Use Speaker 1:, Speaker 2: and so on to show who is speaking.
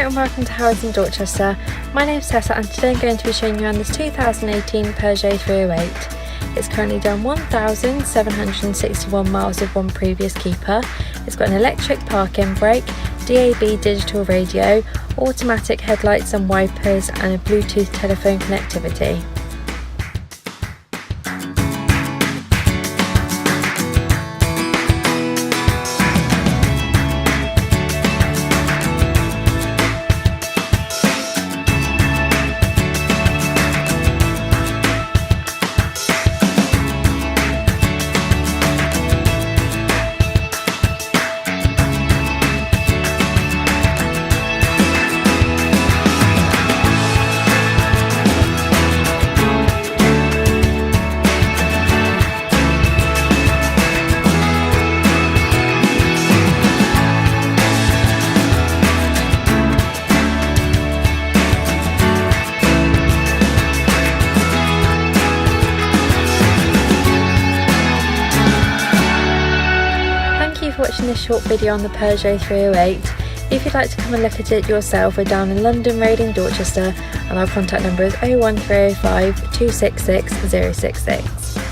Speaker 1: and welcome to Harrods in Dorchester. My name is Tessa and today I'm going to be showing you around this 2018 Peugeot 308. It's currently done 1,761 miles with one previous keeper. It's got an electric parking brake, DAB digital radio, automatic headlights and wipers and a Bluetooth telephone connectivity. Thank you for watching this short video on the Peugeot 308. If you'd like to come and look at it yourself, we're down in London Road in Dorchester and our contact number is 01305 266 066.